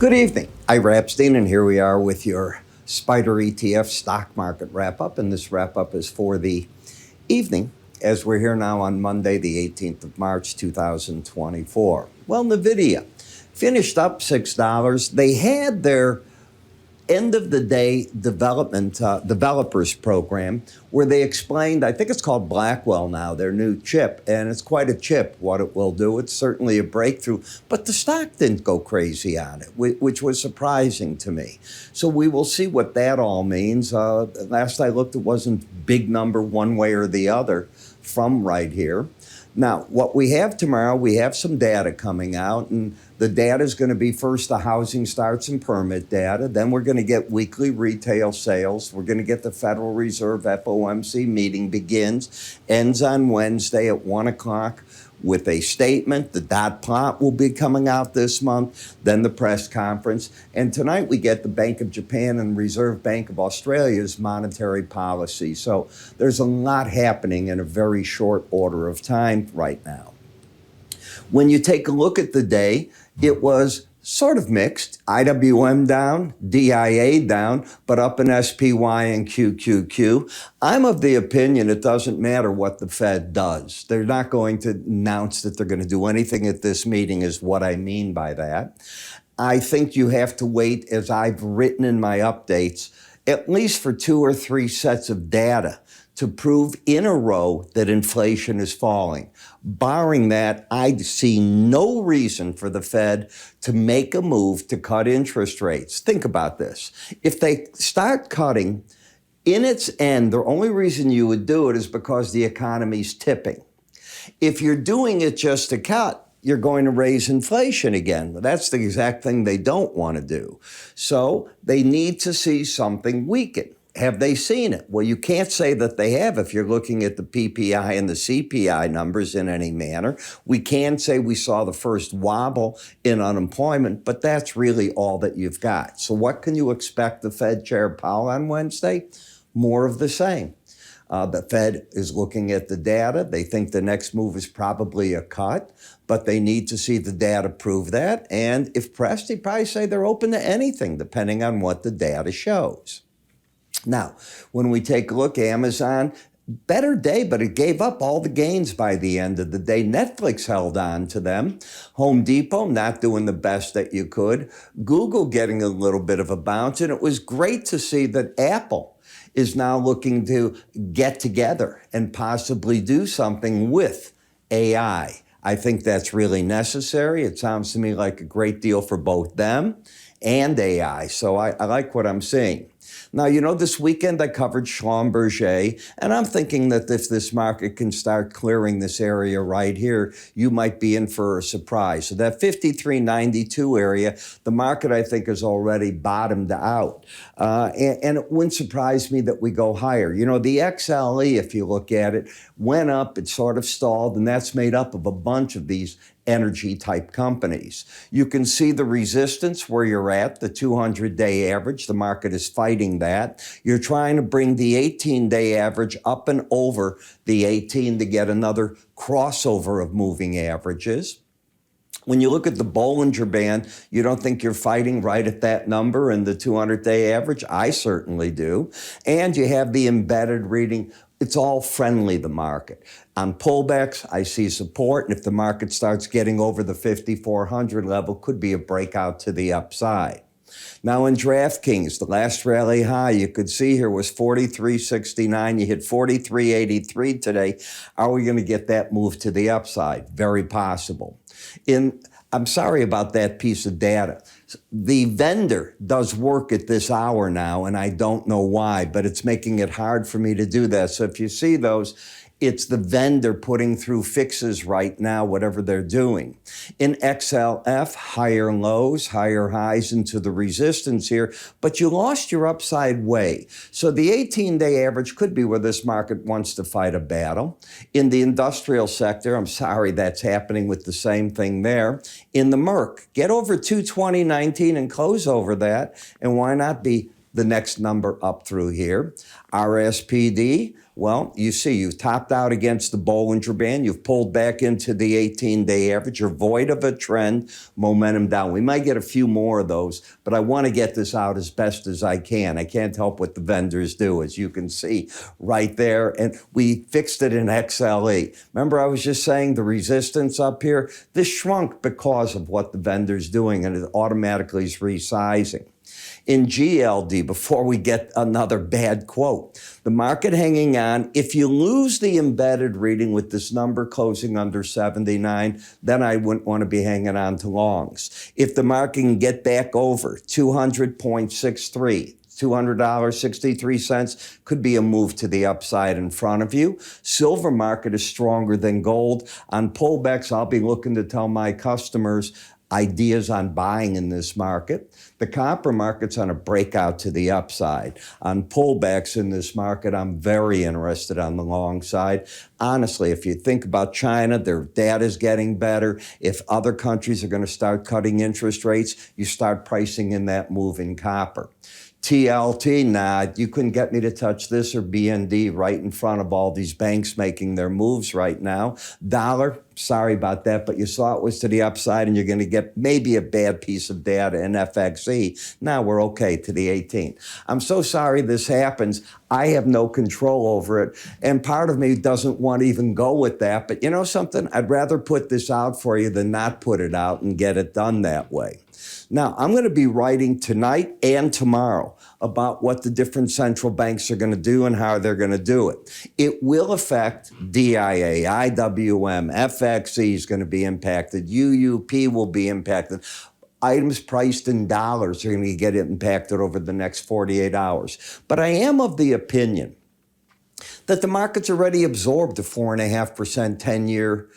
Good evening. I'm Epstein, and here we are with your SPDR ETF stock market wrap-up, and this wrap-up is for the evening as we're here now on Monday, the 18th of March, 2024. Well, NVIDIA finished up $6. They had their end of the day developers program where they explained, I think it's called Blackwell now, their new chip, and it's quite a chip, what it will do. It's certainly a breakthrough, but the stock didn't go crazy on it, which was surprising to me. So we will see what that all means. Last I looked, it wasn't big number one way or the other from right here. Now, what we have tomorrow, we have some data coming out, and the data is going to be first the housing starts and permit data. Then we're going to get weekly retail sales. We're going to get the Federal Reserve FOMC meeting ends on Wednesday at 1 o'clock with a statement. The dot plot will be coming out this month, then the press conference. And tonight we get the Bank of Japan and Reserve Bank of Australia's monetary policy. So there's a lot happening in a very short order of time right now. When you take a look at the day, it was sort of mixed. IWM down, DIA down, but up in SPY and QQQ. I'm of the opinion it doesn't matter what the Fed does. They're not going to announce that they're going to do anything at this meeting is what I mean by that. I think you have to wait, as I've written in my updates, at least for 2 or 3 sets of data to prove in a row that inflation is falling. Barring that, I see no reason for the Fed to make a move to cut interest rates. Think about this. If they start cutting in its end, the only reason you would do it is because the economy's tipping. If you're doing it just to cut, you're going to raise inflation again. But that's the exact thing they don't want to do. So they need to see something weaken. Have they seen it? Well, you can't say that they have if you're looking at the PPI and the CPI numbers in any manner. We can say we saw the first wobble in unemployment, but that's really all that you've got. So what can you expect the Fed Chair Powell on Wednesday? More of the same. The Fed is looking at the data. They think the next move is probably a cut, but they need to see the data prove that. And if pressed, they probably say they're open to anything, depending on what the data shows. Now, when we take a look, Amazon, better day, but it gave up all the gains by the end of the day. Netflix held on to them. Home Depot not doing the best that you could. Google getting a little bit of a bounce. And it was great to see that Apple is now looking to get together and possibly do something with AI. I think that's really necessary. It sounds to me like a great deal for both them and AI. So I like what I'm seeing. Now, you know, this weekend I covered Schlumberger, and I'm thinking that if this market can start clearing this area right here, you might be in for a surprise. So that 53.92 area, the market, I think, has already bottomed out. And it wouldn't surprise me that we go higher. You know, the XLE, if you look at it, went up, it sort of stalled, and that's made up of a bunch of these energy-type companies. You can see the resistance where you're at, the 200-day average. The market is fighting that. You're trying to bring the 18-day average up and over the 18 to get another crossover of moving averages. When you look at the Bollinger Band, you don't think you're fighting right at that number in the 200-day average? I certainly do. And you have the embedded reading. It's all friendly, the market. On pullbacks, I see support, and if the market starts getting over the 5,400 level, could be a breakout to the upside. Now in DraftKings, the last rally high you could see here was 43.69. You hit 43.83 today. Are we going to get that move to the upside? Very possible. I'm sorry about that piece of data. The vendor does work at this hour now, and I don't know why, but it's making it hard for me to do that. So if you see those, it's the vendor putting through fixes right now, whatever they're doing. In XLF, higher lows, higher highs into the resistance here, but you lost your upside way. So the 18-day average could be where this market wants to fight a battle. In the industrial sector, I'm sorry that's happening with the same thing there. In the Merck, get over 220.19 and close over that, and why not be the next number up through here. RSPD, well, you see, you've topped out against the Bollinger Band. You've pulled back into the 18-day average. You're void of a trend, momentum down. We might get a few more of those, but I want to get this out as best as I can. I can't help what the vendors do, as you can see right there. And we fixed it in XLE. Remember, I was just saying the resistance up here? This shrunk because of what the vendor's doing, and it automatically is resizing. In GLD, before we get another bad quote, the market hanging on. If you lose the embedded reading with this number closing under 79, then I wouldn't want to be hanging on to longs. If the market can get back over 200.63, $200.63 could be a move to the upside in front of you. Silver market is stronger than gold. On pullbacks, I'll be looking to tell my customers ideas on buying in this market. The copper market's on a breakout to the upside. On pullbacks in this market, I'm very interested on the long side. Honestly, if you think about China, their data's getting better. If other countries are going to start cutting interest rates, you start pricing in that move in copper. TLT, nah, you couldn't get me to touch this or BND right in front of all these banks making their moves right now. Dollar, sorry about that, but you saw it was to the upside and you're going to get maybe a bad piece of data in FXE. Now we're okay to the 18. I'm so sorry this happens. I have no control over it. And part of me doesn't want to even go with that. But you know something? I'd rather put this out for you than not put it out and get it done that way. Now, I'm going to be writing tonight and tomorrow about what the different central banks are going to do and how they're going to do it. It will affect DIA, IWM, FXE is going to be impacted, UUP will be impacted. Items priced in dollars are going to get impacted over the next 48 hours. But I am of the opinion that the market's already absorbed a 4.5% 10-year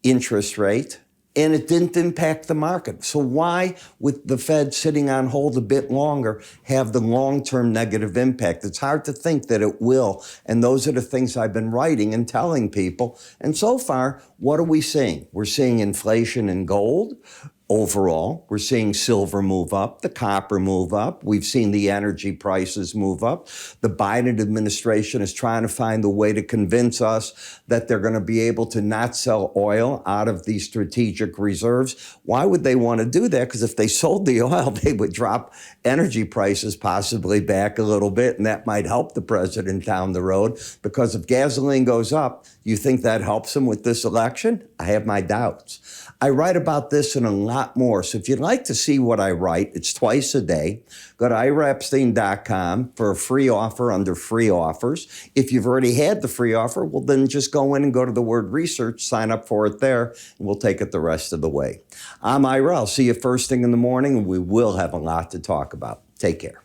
interest rate, and it didn't impact the market. So why, with the Fed sitting on hold a bit longer, have the long-term negative impact? It's hard to think that it will, and those are the things I've been writing and telling people. And so far, what are we seeing? We're seeing inflation in gold. Overall, we're seeing silver move up, the copper move up. We've seen the energy prices move up. The Biden administration is trying to find a way to convince us that they're going to be able to not sell oil out of these strategic reserves. Why would they want to do that? Because if they sold the oil, they would drop energy prices possibly back a little bit, and that might help the president down the road. Because if gasoline goes up, you think that helps him with this election? I have my doubts. I write about this and a lot more. So if you'd like to see what I write, it's twice a day. Go to iraepstein.com for a free offer under free offers. If you've already had the free offer, well, then just go in and go to the word research, sign up for it there, and we'll take it the rest of the way. I'm Ira. I'll see you first thing in the morning, and we will have a lot to talk about. Take care.